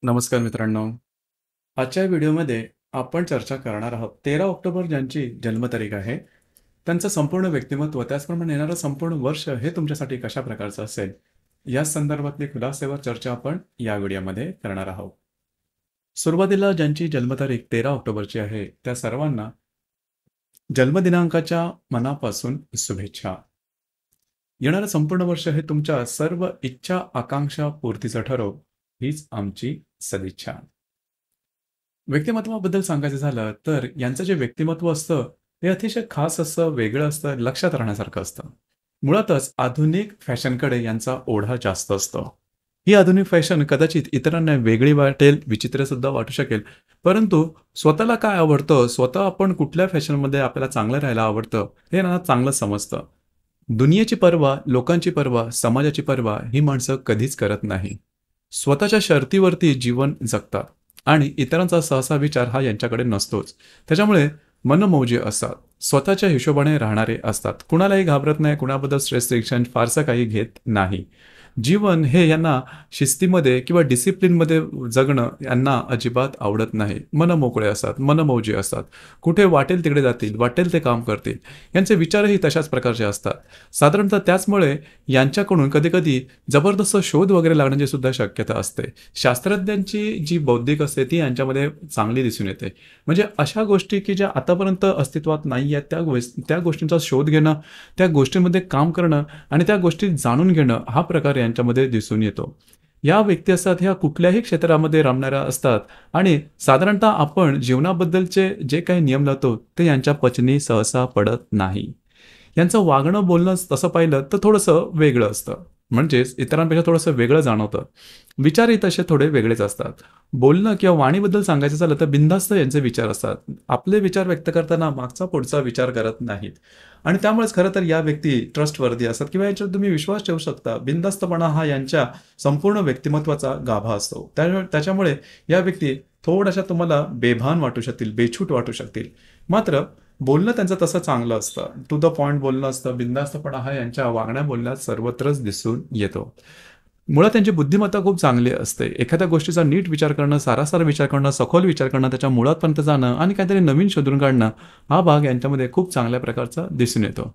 नमस्कार मित्रांनो. आजच्या व्हिडिओमध्ये आपण चर्चा करणार आहोत 13 ऑक्टोबर ज्यांची जन्मतारीख आहे, त्यांचं संपूर्ण व्यक्तिमत्व त्याचप्रमाणे येणारं संपूर्ण वर्ष हे तुमच्यासाठी कशा प्रकारचं असेल, या संदर्भातली खुलासेवर चर्चा आपण या व्हिडिओमध्ये करणार आहोत. सुरुवातीला ज्यांची जन्मतारीख 13 ऑक्टोबरची आहे, त्या सर्वांना जन्मदिनांकाच्या मनापासून शुभेच्छा. येणारं संपूर्ण वर्ष हे तुमच्या सर्व इच्छा, आकांक्षा पूर्तीचं ठरो, हीच आमची सदिच्छा. व्यक्तिमत्वाबद्दल सांगायचं झालं तर यांचं जे व्यक्तिमत्व असतं हे अतिशय खास असतं, वेगळं असतं, लक्षात राहण्यासारखं असतं. मुळातच आधुनिक फॅशनकडे यांचा ओढा जास्त असतो. ही आधुनिक फॅशन कदाचित इतरांना वेगळी वाटेल, विचित्र सुद्धा वाटू शकेल, परंतु स्वतःला काय आवडतं, स्वतः आपण कुठल्या फॅशनमध्ये आपल्याला चांगलं राहायला आवडतं, हे यांना चांगलं समजतं. दुनियेची पर्वा, लोकांची पर्वा, समाजाची पर्वा ही माणसं कधीच करत नाही. स्वतःच्या शर्तीवरती जीवन जगतात आणि इतरांचा सहसा विचार हा यांच्याकडे नसतोच. त्याच्यामुळे मनमौजी असतात, स्वतःच्या हिशोबाने राहणारे असतात, कुणालाही घाबरत नाही, कुणाबद्दल स्ट्रेस टेन्शन फारसं काही घेत नाही. जीवन हे यांना शिस्तीमध्ये किंवा डिसिप्लिनमध्ये जगणं यांना अजिबात आवडत नाही. मनमोकळे असतात, मनमौजी असतात, कुठे वाटेल तिकडे जातील, वाटेल ते काम करतील. यांचे विचारही तशाच प्रकारचे असतात. साधारणतः त्याचमुळे यांच्याकडून कधीकधी जबरदस्त शोध वगैरे लागण्याची सुद्धा शक्यता असते. शास्त्रज्ञांची जी बौद्धिक असते ती यांच्यामध्ये चांगली दिसून येते. म्हणजे अशा गोष्टी की ज्या आतापर्यंत अस्तित्वात नाही आहेत त्या गोष्टींचा शोध घेणं, त्या गोष्टींमध्ये काम करणं आणि त्या गोष्टी जाणून घेणं हा प्रकार यांच्यामध्ये दिसून येतो. या व्यक्ती असतात ह्या कुठल्याही क्षेत्रामध्ये रमणाऱ्या असतात आणि साधारणतः आपण जीवनाबद्दलचे जे काही नियम लावतो ते यांच्या पचनी सहसा पडत नाही. यांचं वागणं बोलणं तसं पाहिलं तर थोडंसं वेगळं असतं, म्हणजेच इतरांपेक्षा थोडंसं वेगळं जाणवतं. विचारही तसे थोडे वेगळेच असतात. बोलणं किंवा वाणीबद्दल सांगायचं झालं तर बिनधास्त यांचे विचार असतात. आपले विचार व्यक्त करताना मागचा पुढचा विचार करत नाहीत आणि त्यामुळेच खरं तर या व्यक्ती ट्रस्टवर्दी असतात किंवा याच्यावर तुम्ही विश्वास ठेवू शकता. बिनधास्तपणा हा यांच्या संपूर्ण व्यक्तिमत्वाचा गाभा असतो. त्याच्यामुळे या व्यक्ती थोड्याशा तुम्हाला बेभान वाटू शकतील, बेछूट वाटू शकतील. मात्र बोलणं त्यांचं तसं चांगलं असतं, टू द पॉइंट बोलणं असतं. बिनधास्तपणा हा यांच्या वागण्या बोलण्यात सर्वत्रच दिसून येतो. मुळात त्यांची बुद्धिमत्ता खूप चांगली असते. एखाद्या गोष्टीचा नीट विचार करणं, सारासार विचार करणं, सखोल विचार करणं, त्याच्या मुळातपर्यंत जाणं आणि काहीतरी नवीन शोधून काढणं हा भाग यांच्यामध्ये खूप चांगल्या प्रकारचा दिसून येतो.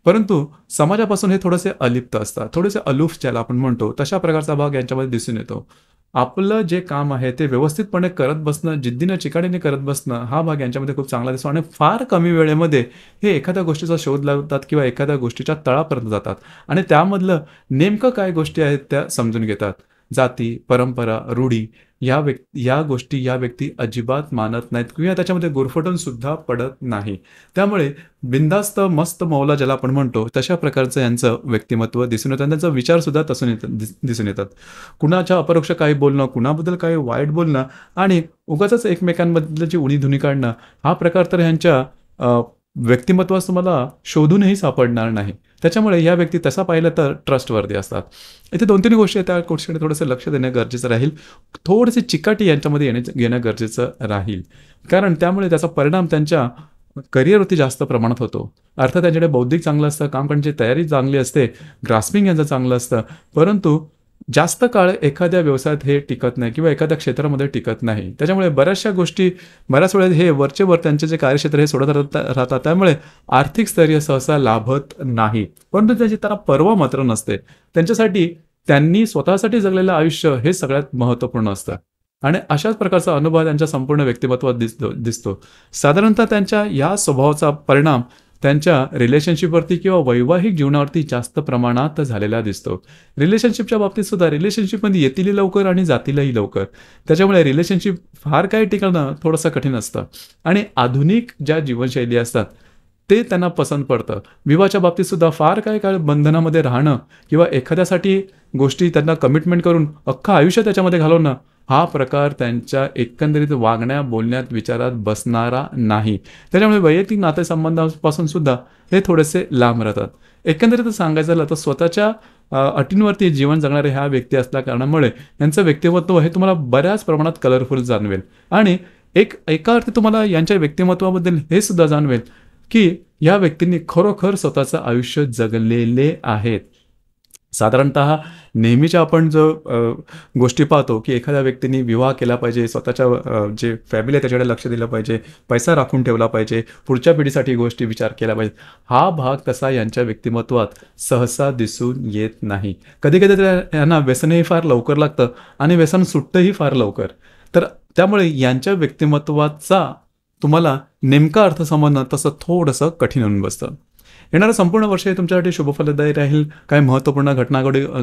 परंतु समाजापासून हे थोडेसे अलिप्त असतात, थोडेसे अलूफ ज्याला आपण म्हणतो तशा प्रकारचा भाग यांच्यामध्ये दिसून येतो. आपलं जे काम आहे ते व्यवस्थितपणे करत बसणं, जिद्दीनं चिकाटीने करत बसणं हा भाग यांच्यामध्ये खूप चांगला दिसतो आणि फार कमी वेळेमध्ये हे एखाद्या गोष्टीचा शोध लावतात किंवा एखाद्या गोष्टीच्या तळापर्यंत जातात आणि त्यामधलं नेमकं काय गोष्टी आहेत त्या समजून घेतात. जाती, परंपरा, रूढी या गोष्टी या व्यक्ती अजिबात मानत नाहीत किंवा त्याच्यामध्ये गुरफटून सुद्धा पडत नाही. त्यामुळे बिनधास्त मस्त मौला ज्याला आपण म्हणतो तशा प्रकारचं यांचं व्यक्तिमत्व दिसून येतं आणि त्यांचा विचार सुद्धा तसून दिसून येतात. कुणाच्या अपरोक्ष काही बोलणं, कुणाबद्दल काही वाईट बोलणं आणि उगाचच एकमेकांबद्दलची उणीधुनी काढणं हा प्रकार तर ह्यांच्या व्यक्तिमत्वास तुम्हाला शोधूनही सापडणार नाही. त्याच्यामुळे या व्यक्ती तसा पाहिलं तर ट्रस्टवर्दी असतात. इथे 2-3 गोष्टी आहेत, त्या गोष्टीकडे थोडंसं लक्ष देणं गरजेचं राहील. थोडीशी चिकाटी यांच्यामध्ये येणं गरजेचं राहील, कारण त्यामुळे त्याचा परिणाम त्यांच्या करिअरवरती जास्त प्रमाणात होतो. अर्थात त्यांच्याकडे बौद्धिक चांगलं असतं, काम करण्याची तयारी चांगली असते, ग्रास्पिंग यांचं चांगलं असतं, परंतु जास्त काळ एखाद्या व्यवसायात हे टिकत नाही किंवा एखाद्या क्षेत्रामध्ये टिकत नाही. त्याच्यामुळे बऱ्याचशा गोष्टी बऱ्याच वेळेस हे वरचे वर त्यांचे जे कार्यक्षेत्र हे सोडत राहतात. त्यामुळे आर्थिक स्थैर्य सहसा लाभत नाही, परंतु त्याची त्यांना पर्वा मात्र नसते. त्यांच्यासाठी त्यांनी स्वतःसाठी जगलेलं आयुष्य हे सगळ्यात महत्त्वपूर्ण असतं आणि अशाच प्रकारचा अनुभव त्यांच्या संपूर्ण व्यक्तिमत्वात दिसतो. साधारणतः त्यांच्या या स्वभावाचा परिणाम त्यांच्या रिलेशनशिपवरती किंवा वैवाहिक जीवनावरती जास्त प्रमाणात झालेला दिसतो. रिलेशनशिपच्या बाबतीत सुद्धा रिलेशनशिपमध्ये येतीलही लवकर आणि जातीलही लवकर. त्याच्यामुळे रिलेशनशिप फार काही टिकवणं थोडंसं कठीण असतं आणि आधुनिक ज्या जीवनशैली असतात ते त्यांना पसंत पडतं. विवाहाच्या बाबतीत सुद्धा फार काही काळ बंधनामध्ये राहणं किंवा एखाद्यासाठी गोष्टी त्यांना कमिटमेंट करून अख्खं आयुष्य त्याच्यामध्ये घालवणं हा प्रकार त्यांच्या एकंदरीत वागण्या, बोलण्यात, विचारात बसणारा नाही. त्याच्यामुळे वैयक्तिक नातेसंबंधापासून सुद्धा हे थोडेसे लांब राहतात. एकंदरीत सांगायचं झालं तर स्वतःच्या अटींवरती जीवन जगणारे ह्या व्यक्ती असल्या कारणामुळे यांचं व्यक्तिमत्व हे तुम्हाला बऱ्याच प्रमाणात कलरफुल जाणवेल आणि एका अर्थी तुम्हाला यांच्या व्यक्तिमत्वाबद्दल हे सुद्धा जाणवेल की या व्यक्तींनी खरोखर स्वतःचं आयुष्य जगलेले आहेत. साधारणतः नेहमीच्या आपण जो गोष्टी पाहतो, की एखाद्या व्यक्तीने विवाह केला पाहिजे, स्वतःच्या जे फॅमिली आहे त्याच्याकडे लक्ष दिलं पाहिजे, पैसा राखून ठेवला पाहिजे, पुढच्या पिढीसाठी गोष्टी विचार केला पाहिजे. हा भाग तसा यांच्या व्यक्तिमत्वात सहसा दिसून येत नाही. कधी-कधी तर यांना व्यसनही फार लवकर लागतं आणि व्यसन सुटतंही फार लवकर. तर त्यामुळे यांच्या व्यक्तिमत्वाचा तुम्हाला नेमका अर्थ समजणं तसं थोडंसं कठीण होऊन बसतं. येणारं संपूर्ण वर्ष हे तुमच्यासाठी शुभफलदायी राहील. काही महत्त्वपूर्ण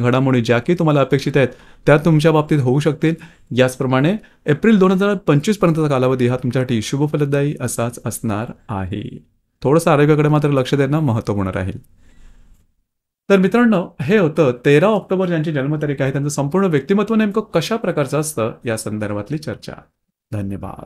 घडामोडी ज्या काही तुम्हाला अपेक्षित आहेत, त्या तुमच्या बाबतीत होऊ शकतील. याचप्रमाणे एप्रिल 2025 पर्यंतचा कालावधी हा तुमच्यासाठी शुभफलदायी असाच असणार आहे. थोडंसं आरोग्याकडे मात्र लक्ष देणं महत्त्वपूर्ण राहील. तर मित्रांनो, हे होतं 13 ऑक्टोबर ज्यांची जन्मतारीख आहे, त्यांचं संपूर्ण व्यक्तिमत्व नेमकं कशा प्रकारचं असतं, या संदर्भातली चर्चा. धन्यवाद.